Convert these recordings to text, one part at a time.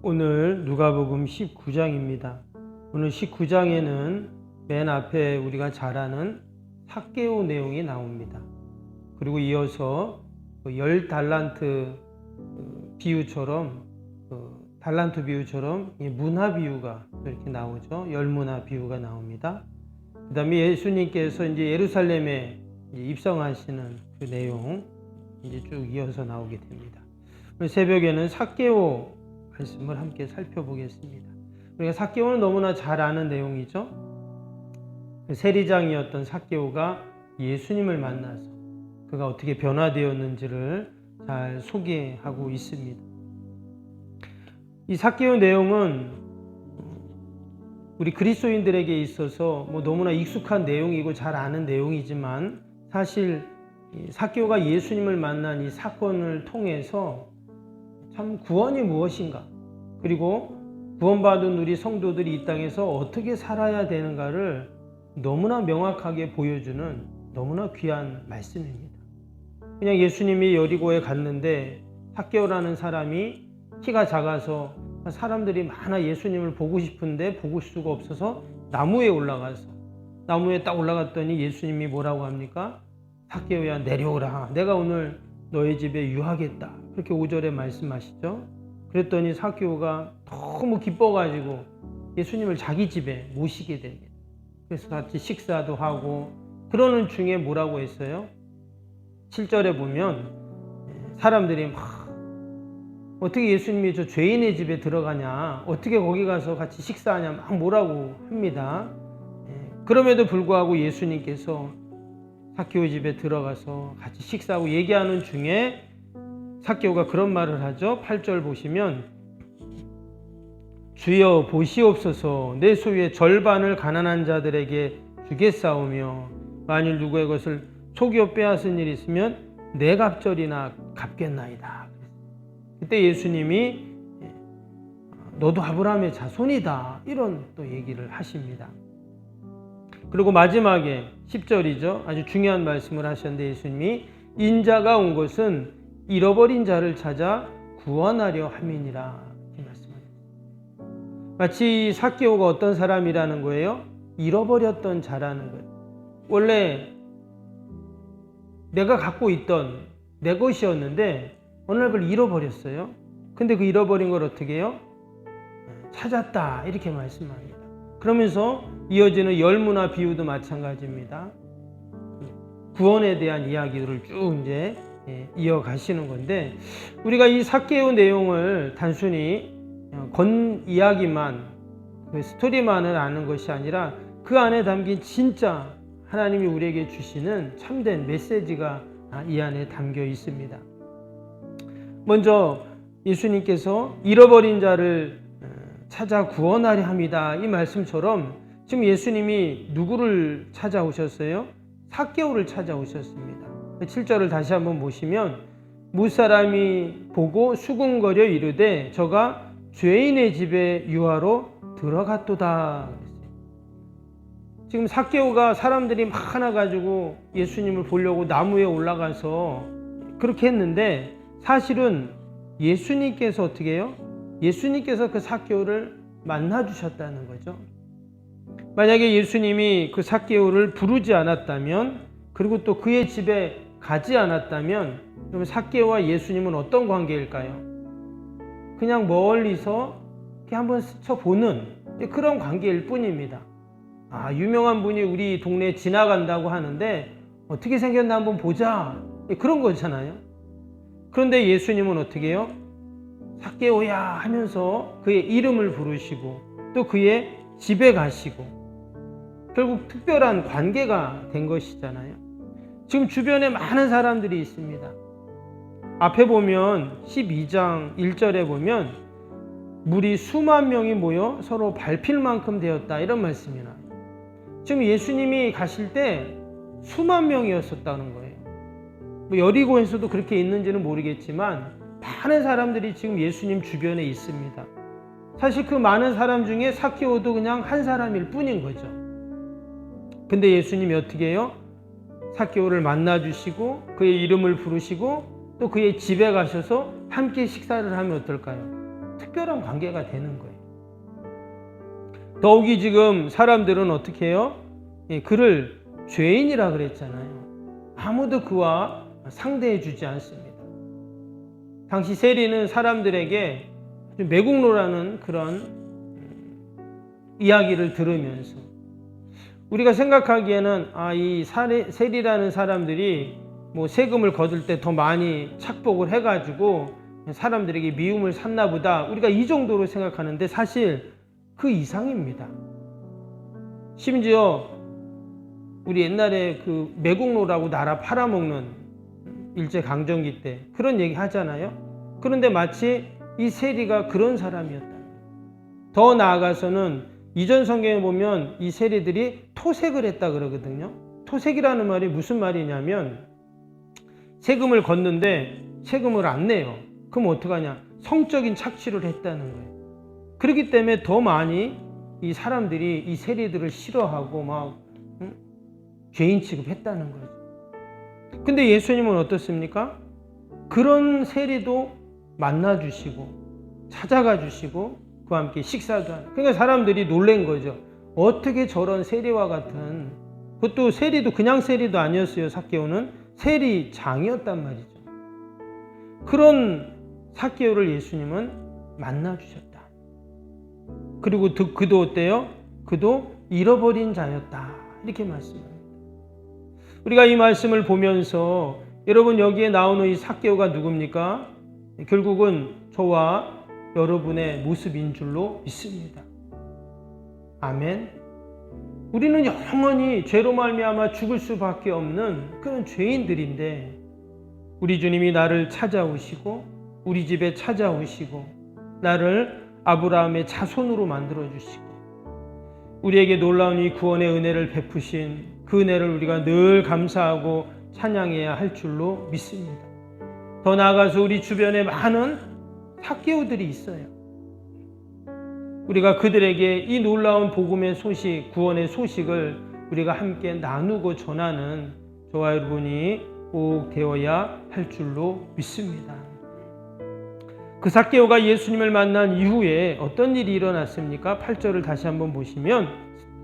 오늘 누가복음 19장입니다. 오늘 19장에는 맨 앞에 우리가 잘 아는 삭개오 내용이 나옵니다. 그리고 이어서 10달란트 비유처럼 달란트 비유처럼 문화 비유가 이렇게 나오죠. 10문화 비유가 나옵니다. 그 다음에 예수님께서 이제 예루살렘에 입성하시는 그 내용 이제 쭉 이어서 나오게 됩니다. 오늘 새벽에는 삭개오 말씀을 함께 살펴보겠습니다. 우리가 삭개오는 너무나 잘 아는 내용이죠. 세리장이었던 삭개오가 예수님을 만나서 그가 어떻게 변화되었는지를 잘 소개하고 있습니다. 이 삭개오 내용은 우리 그리스도인들에게 있어서 너무나 익숙한 내용이고 잘 아는 내용이지만 사실 삭개오가 예수님을 만난 이 사건을 통해서 참 구원이 무엇인가, 그리고 구원받은 우리 성도들이 이 땅에서 어떻게 살아야 되는가를 너무나 명확하게 보여주는 너무나 귀한 말씀입니다. 그냥 예수님이 여리고에 갔는데 삭개오라는 사람이 키가 작아서 사람들이 많아 예수님을 보고 싶은데 보고 수가 없어서 나무에 올라가서 나무에 딱 올라갔더니 예수님이 뭐라고 합니까? 삭개오야 내려오라, 내가 오늘 너의 집에 유하겠다, 그렇게 5절에 말씀하시죠. 그랬더니 삭개오가 너무 기뻐가지고 예수님을 자기 집에 모시게 됩니다. 그래서 같이 식사도 하고 그러는 중에 뭐라고 했어요? 7절에 보면 사람들이 막 어떻게 예수님이 저 죄인의 집에 들어가냐, 어떻게 거기 가서 같이 식사하냐 막 뭐라고 합니다. 그럼에도 불구하고 예수님께서 삭개오 집에 들어가서 같이 식사하고 얘기하는 중에 삭개오가 그런 말을 하죠. 8절 보시면 주여 보시옵소서, 내 소유의 절반을 가난한 자들에게 주겠사오며 만일 누구의 것을 속여 빼앗은 일이 있으면 내 갑절이나 갚겠나이다. 그때 예수님이 너도 아브라함의 자손이다, 이런 또 얘기를 하십니다. 그리고 마지막에 10절이죠. 아주 중요한 말씀을 하셨는데 예수님이 인자가 온 것은 잃어버린 자를 찾아 구원하려 함이니라, 이렇게 말씀하셨습니다. 마치 삭개오가 어떤 사람이라는 거예요? 잃어버렸던 자라는 거예요. 원래 내가 갖고 있던 내 것이었는데 어느 날 그걸 잃어버렸어요. 근데 그 잃어버린 걸 어떻게 해요? 찾았다, 이렇게 말씀합니다. 그러면서 이어지는 열무나 비유도 마찬가지입니다. 구원에 대한 이야기들을 쭉 이제 이어가시는 건데, 우리가 이 삭개오 내용을 단순히 건 이야기만, 그 스토리만을 아는 것이 아니라 그 안에 담긴 진짜 하나님이 우리에게 주시는 참된 메시지가 이 안에 담겨 있습니다. 먼저 예수님께서 잃어버린 자를 찾아 구원하려 합니다, 이 말씀처럼 지금 예수님이 누구를 찾아오셨어요? 삭개오를 찾아오셨습니다. 7절을 다시 한번 보시면 무사람이 보고 수군거려 이르되 저가 죄인의 집에 유하로 들어갔도다. 지금 삭개오가 사람들이 많아가지고 예수님을 보려고 나무에 올라가서 그렇게 했는데 사실은 예수님께서 어떻게 해요? 예수님께서 그 삭개오를 만나주셨다는 거죠. 만약에 예수님이 그 삭개오를 부르지 않았다면, 그리고 또 그의 집에 가지 않았다면, 그럼 삭개오와 예수님은 어떤 관계일까요? 그냥 멀리서 이렇게 한번 스쳐보는 그런 관계일 뿐입니다. 유명한 분이 우리 동네에 지나간다고 하는데 어떻게 생겼나 한번 보자, 그런 거잖아요. 그런데 예수님은 어떻게 해요? 삭개오야 하면서 그의 이름을 부르시고 또 그의 집에 가시고 결국 특별한 관계가 된 것이잖아요. 지금 주변에 많은 사람들이 있습니다. 앞에 보면 12장 1절에 보면 물이 수만 명이 모여 서로 밟힐 만큼 되었다, 이런 말씀이 나와요. 지금 예수님이 가실 때 수만 명이었었다는 거예요. 여리고에서도 그렇게 있는지는 모르겠지만 많은 사람들이 지금 예수님 주변에 있습니다. 사실 그 많은 사람 중에 삭개오도 그냥 한 사람일 뿐인 거죠. 근데 예수님이 어떻게 해요? 삭개오를 만나주시고 그의 이름을 부르시고 또 그의 집에 가셔서 함께 식사를 하면 어떨까요? 특별한 관계가 되는 거예요. 더욱이 지금 사람들은 어떻게 해요? 그를 죄인이라 그랬잖아요. 아무도 그와 상대해 주지 않습니다. 당시 세리는 사람들에게 매국노라는 그런 이야기를 들으면서 우리가 생각하기에는 이 세리라는 사람들이 뭐 세금을 거둘 때 더 많이 착복을 해가지고 사람들에게 미움을 샀나 보다, 우리가 이 정도로 생각하는데 사실 그 이상입니다. 심지어 우리 옛날에 그 매국노라고 나라 팔아먹는 일제강점기 때 그런 얘기 하잖아요. 그런데 마치 이 세리가 그런 사람이었다. 더 나아가서는 이전 성경에 보면 이 세리들이 토색을 했다 그러거든요. 토색이라는 말이 무슨 말이냐면 세금을 걷는데 세금을 안 내요. 그럼 어떡하냐? 성적인 착취를 했다는 거예요. 그렇기 때문에 더 많이 이 사람들이 이 세리들을 싫어하고 막 죄인 취급했다는 거죠. 근데 예수님은 어떻습니까? 그런 세리도 만나주시고 찾아가 주시고 그와 함께 식사도 하는. 그러니까 사람들이 놀란 거죠. 어떻게 저런 세리와 같은, 그것도 세리도 그냥 세리도 아니었어요. 삭개오는 세리장이었단 말이죠. 그런 삭개오를 예수님은 만나주셨다. 그리고 그도 어때요? 그도 잃어버린 자였다. 이렇게 말씀합니다. 우리가 이 말씀을 보면서 여러분 여기에 나오는 이 삭개오가 누굽니까? 결국은 저와 여러분의 모습인 줄로 믿습니다. 아멘. 우리는 영원히 죄로 말미암아 죽을 수밖에 없는 그런 죄인들인데 우리 주님이 나를 찾아오시고 우리 집에 찾아오시고 나를 아브라함의 자손으로 만들어주시고 우리에게 놀라운 이 구원의 은혜를 베푸신 그 은혜를 우리가 늘 감사하고 찬양해야 할 줄로 믿습니다. 더 나아가서 우리 주변에 많은 삭개오들이 있어요. 우리가 그들에게 이 놀라운 복음의 소식, 구원의 소식을 우리가 함께 나누고 전하는 저와 여러분이 꼭 되어야 할 줄로 믿습니다. 그 삭개오가 예수님을 만난 이후에 어떤 일이 일어났습니까? 8절을 다시 한번 보시면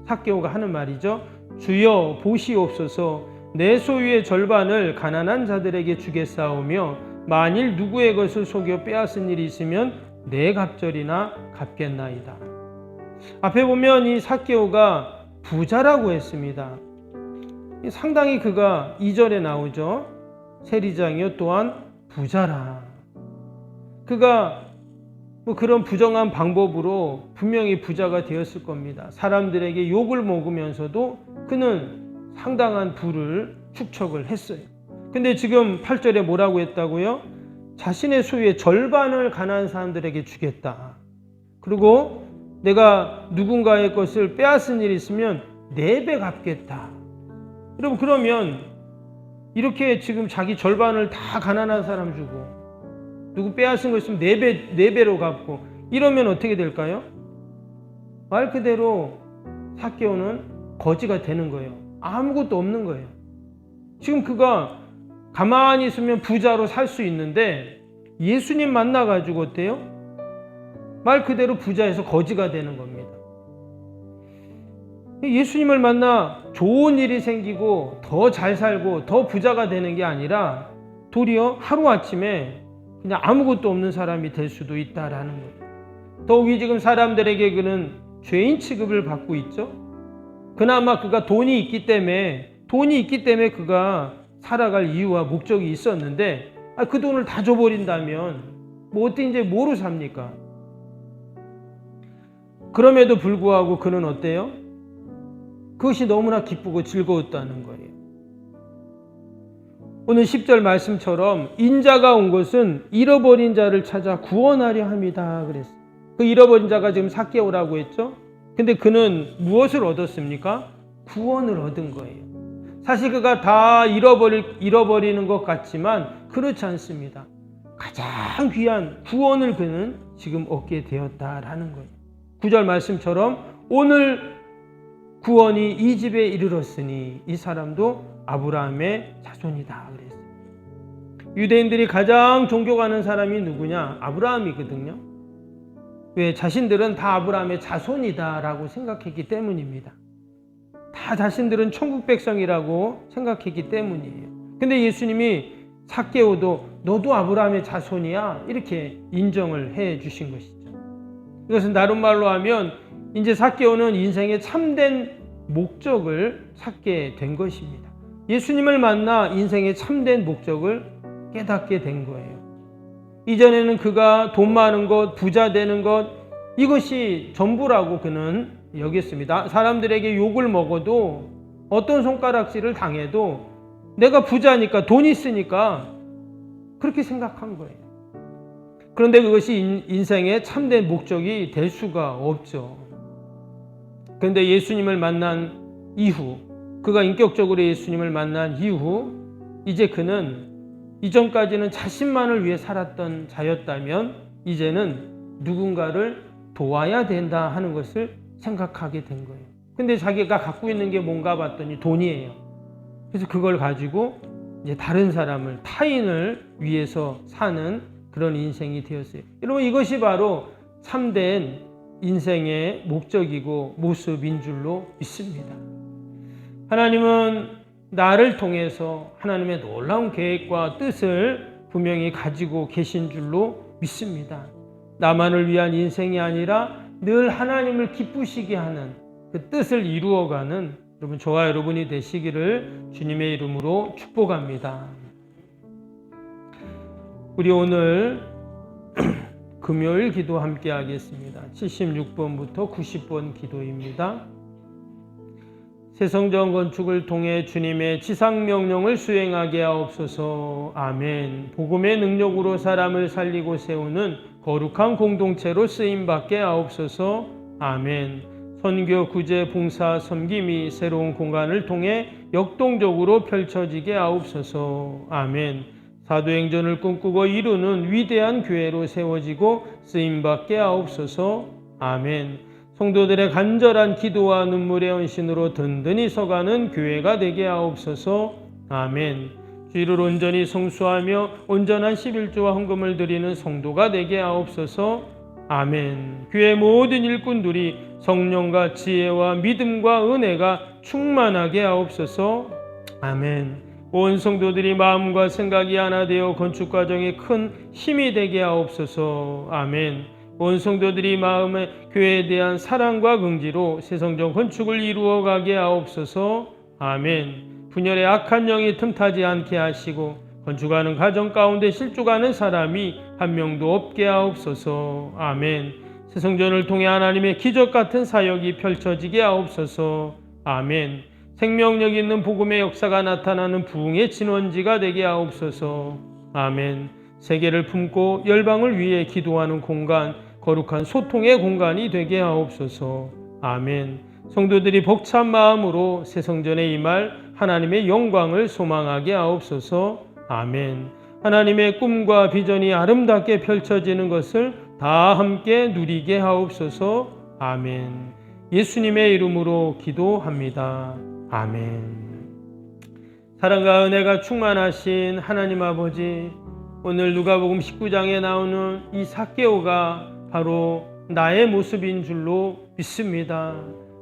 삭개오가 하는 말이죠. 주여 보시옵소서, 내 소유의 절반을 가난한 자들에게 주겠사오며 만일 누구의 것을 속여 빼앗은 일이 있으면 내 갑절이나 갚겠나이다. 앞에 보면 이 삭개오가 부자라고 했습니다. 상당히 그가 2절에 나오죠. 세리장이요 또한 부자라. 그가 뭐 그런 부정한 방법으로 분명히 부자가 되었을 겁니다. 사람들에게 욕을 먹으면서도 그는 상당한 부를 축적을 했어요. 근데 지금 8절에 뭐라고 했다고요? 자신의 소유의 절반을 가난한 사람들에게 주겠다. 그리고 내가 누군가의 것을 빼앗은 일이 있으면 4배 갚겠다. 여러분 그러면 이렇게 지금 자기 절반을 다 가난한 사람 주고 누구 빼앗은 거 있으면 4배로 갚고 이러면 어떻게 될까요? 말 그대로 삭개오는 거지가 되는 거예요. 아무것도 없는 거예요. 지금 그가 가만히 있으면 부자로 살 수 있는데 예수님 만나가지고 어때요? 말 그대로 부자에서 거지가 되는 겁니다. 예수님을 만나 좋은 일이 생기고 더 잘 살고 더 부자가 되는 게 아니라 도리어 하루아침에 그냥 아무것도 없는 사람이 될 수도 있다라는 거예요. 더욱이 지금 사람들에게 그는 죄인 취급을 받고 있죠. 그나마 그가 돈이 있기 때문에 그가 살아갈 이유와 목적이 있었는데 그 돈을 다 줘버린다면 뭐 어때 이제 뭐로 삽니까? 그럼에도 불구하고 그는 어때요? 그것이 너무나 기쁘고 즐거웠다는 거예요. 오늘 10절 말씀처럼 인자가 온 것은 잃어버린 자를 찾아 구원하려 함이다 그랬어요. 그 잃어버린 자가 지금 삭개오라고 했죠. 근데 그는 무엇을 얻었습니까? 구원을 얻은 거예요. 사실 그가 다 잃어버리는 것 같지만 그렇지 않습니다. 가장 귀한 구원을 그는 지금 얻게 되었다라는 거예요. 9절 말씀처럼 오늘 구원이 이 집에 이르렀으니 이 사람도 아브라함의 자손이다 그랬어요. 유대인들이 가장 존경하는 사람이 누구냐? 아브라함이거든요. 왜? 자신들은 다 아브라함의 자손이다라고 생각했기 때문입니다. 다 자신들은 천국 백성이라고 생각했기 때문이에요. 근데 예수님이 삭개오도 너도 아브라함의 자손이야 이렇게 인정을 해 주신 것이죠. 이것은 다른 말로 하면 이제 삭개오는 인생의 참된 목적을 찾게 된 것입니다. 예수님을 만나 인생의 참된 목적을 깨닫게 된 거예요. 이전에는 그가 돈 많은 것, 부자 되는 것, 이것이 전부라고 그는 여겼습니다. 사람들에게 욕을 먹어도 어떤 손가락질을 당해도 내가 부자니까 돈 있으니까 그렇게 생각한 거예요. 그런데 그것이 인생의 참된 목적이 될 수가 없죠. 그런데 예수님을 만난 이후, 그가 인격적으로 예수님을 만난 이후 이제 그는 이전까지는 자신만을 위해 살았던 자였다면 이제는 누군가를 도와야 된다 하는 것을 생각하게 된 거예요. 근데 자기가 갖고 있는 게 뭔가 봤더니 돈이에요. 그래서 그걸 가지고 이제 다른 사람을, 타인을 위해서 사는 그런 인생이 되었어요. 여러분, 이것이 바로 참된 인생의 목적이고 모습인 줄로 믿습니다. 하나님은 나를 통해서 하나님의 놀라운 계획과 뜻을 분명히 가지고 계신 줄로 믿습니다. 나만을 위한 인생이 아니라 늘 하나님을 기쁘시게 하는 그 뜻을 이루어가는 여러분, 저와 여러분이 되시기를 주님의 이름으로 축복합니다. 우리 오늘 금요일 기도 함께 하겠습니다. 76번부터 90번 기도입니다. 새성전 건축을 통해 주님의 지상명령을 수행하게 하옵소서. 아멘. 복음의 능력으로 사람을 살리고 세우는 거룩한 공동체로 쓰임받게 하옵소서. 아멘. 선교, 구제, 봉사, 섬김이 새로운 공간을 통해 역동적으로 펼쳐지게 하옵소서. 아멘. 사도행전을 꿈꾸고 이루는 위대한 교회로 세워지고 쓰임받게 하옵소서. 아멘. 성도들의 간절한 기도와 눈물의 헌신으로 든든히 서가는 교회가 되게 하옵소서. 아멘. 주의를 온전히 성수하며 온전한 11조와 헌금을 드리는 성도가 되게 하옵소서. 아멘. 교회 모든 일꾼들이 성령과 지혜와 믿음과 은혜가 충만하게 하옵소서. 아멘. 온 성도들이 마음과 생각이 하나 되어 건축 과정에 큰 힘이 되게 하옵소서. 아멘. 온 성도들이 마음의 교회에 대한 사랑과 긍지로 새성전 건축을 이루어가게 하옵소서. 아멘. 분열의 악한 영이 틈타지 않게 하시고 건축하는 가정 가운데 실족하는 사람이 한 명도 없게 하옵소서. 아멘. 새성전을 통해 하나님의 기적 같은 사역이 펼쳐지게 하옵소서. 아멘. 생명력 있는 복음의 역사가 나타나는 부흥의 진원지가 되게 하옵소서. 아멘. 세계를 품고 열방을 위해 기도하는 공간, 거룩한 소통의 공간이 되게 하옵소서. 아멘. 성도들이 벅찬 마음으로 새성전에 임할 하나님의 영광을 소망하게 하옵소서. 아멘. 하나님의 꿈과 비전이 아름답게 펼쳐지는 것을 다 함께 누리게 하옵소서. 아멘. 예수님의 이름으로 기도합니다. 아멘. 사랑과 은혜가 충만하신 하나님 아버지, 오늘 누가복음 19장에 나오는 이 삭개오가 바로 나의 모습인 줄로 믿습니다.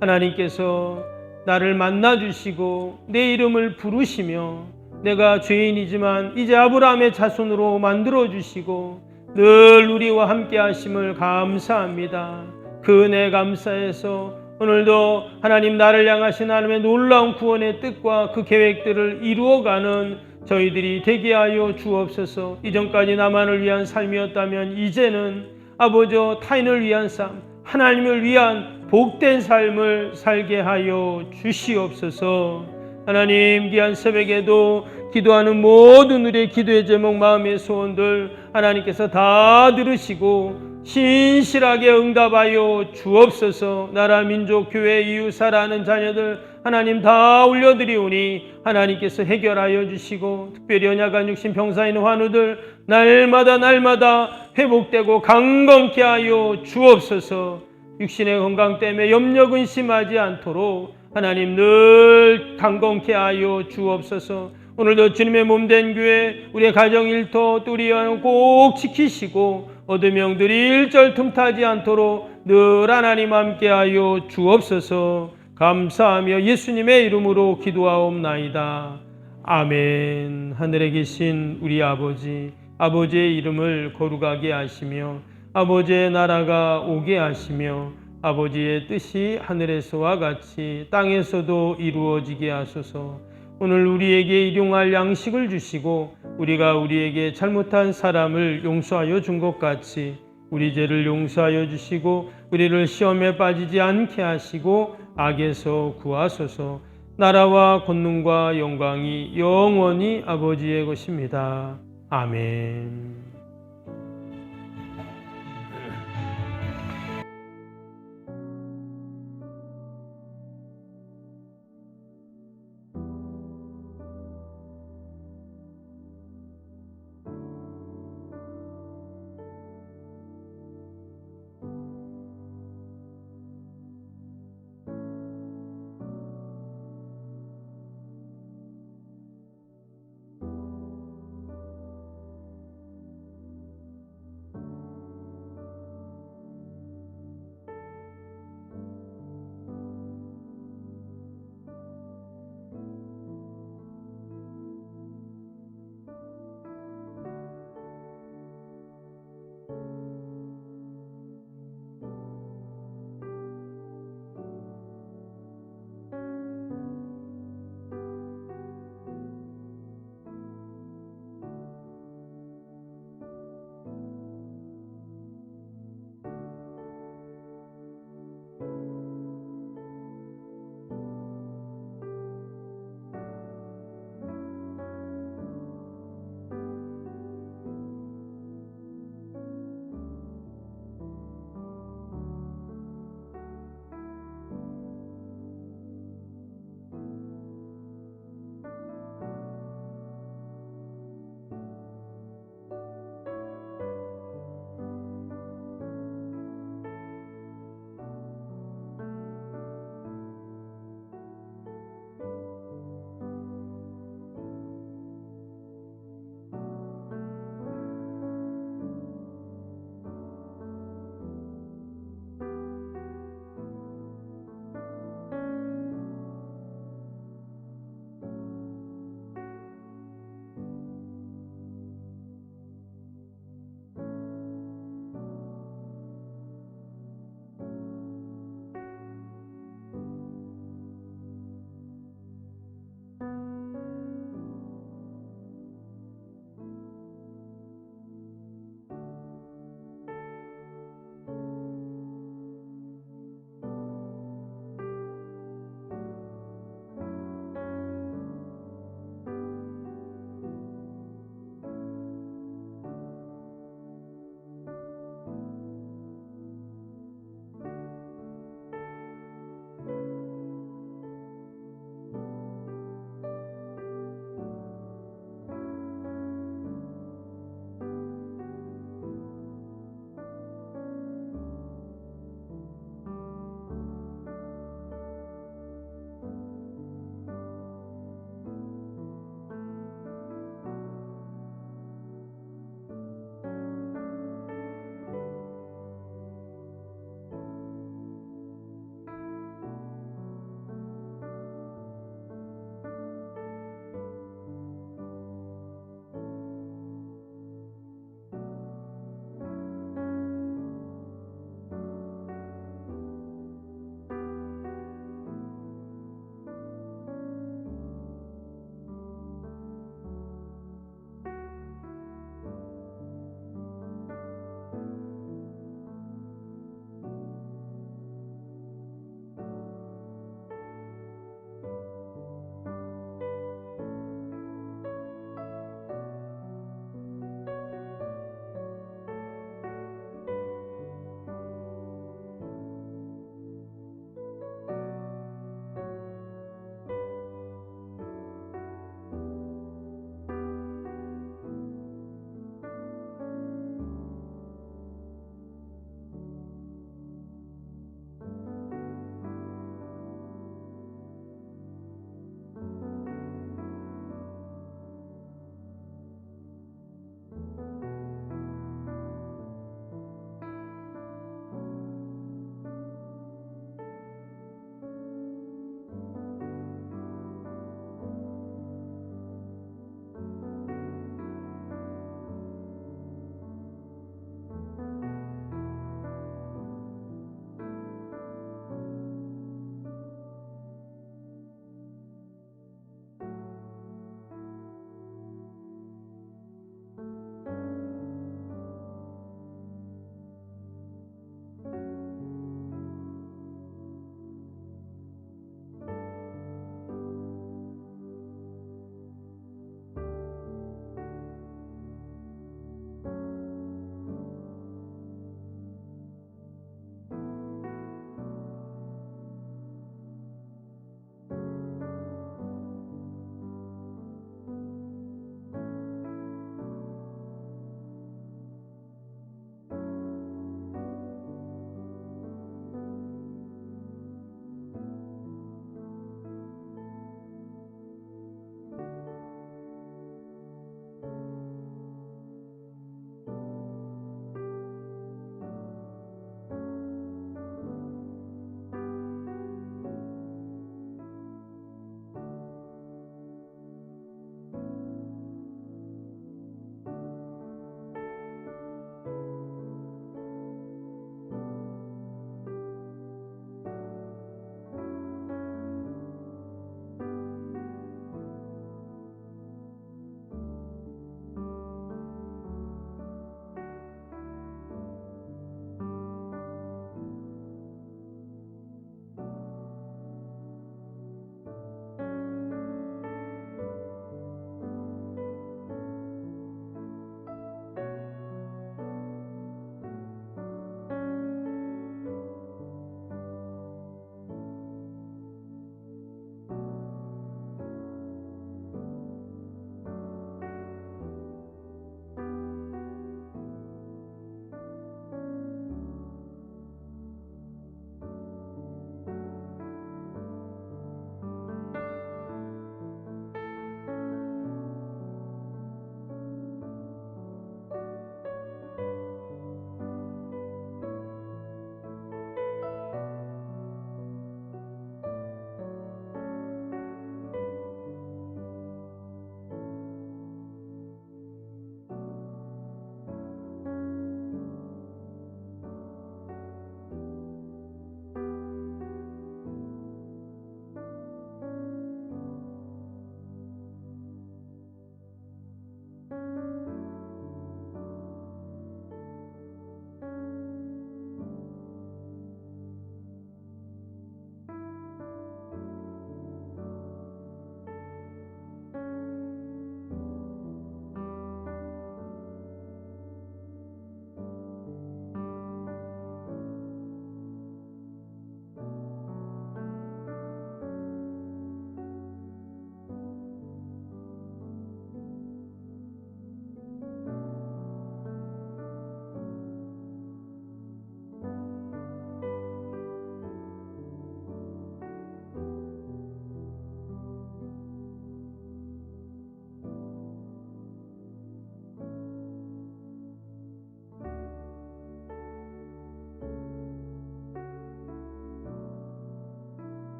하나님께서 나를 만나주시고 내 이름을 부르시며 내가 죄인이지만 이제 아브라함의 자손으로 만들어주시고 늘 우리와 함께 하심을 감사합니다. 그 은혜 감사해서 오늘도 하나님 나를 향하신 하나님의 놀라운 구원의 뜻과 그 계획들을 이루어가는 저희들이 되게 하여 주옵소서. 이전까지 나만을 위한 삶이었다면 이제는 아버지 타인을 위한 삶, 하나님을 위한 복된 삶을 살게 하여 주시옵소서. 하나님, 귀한 새벽에도 기도하는 모든 우리의 기도의 제목, 마음의 소원들 하나님께서 다 들으시고 신실하게 응답하여 주옵소서. 나라, 민족, 교회, 이웃, 사랑하는 자녀들 하나님 다 올려드리오니 하나님께서 해결하여 주시고 특별히 언약한 육신 병사인 환우들 날마다 회복되고 강건케 하여 주옵소서. 육신의 건강 때문에 염려 근심하지 않도록 하나님 늘 강건케 하여 주옵소서. 오늘도 주님의 몸된 교회, 우리의 가정 일터, 또 우리 꼭 지키시고 얻은 명들이 일절 틈타지 않도록 늘 하나님 함께하여 주옵소서. 감사하며 예수님의 이름으로 기도하옵나이다. 아멘. 하늘에 계신 우리 아버지, 아버지의 이름을 거룩하게 하시며 아버지의 나라가 오게 하시며 아버지의 뜻이 하늘에서와 같이 땅에서도 이루어지게 하소서. 오늘 우리에게 일용할 양식을 주시고 우리가 우리에게 잘못한 사람을 용서하여 준 것 같이 우리 죄를 용서하여 주시고 우리를 시험에 빠지지 않게 하시고 악에서 구하소서. 나라와 권능과 영광이 영원히 아버지의 것입니다. 아멘.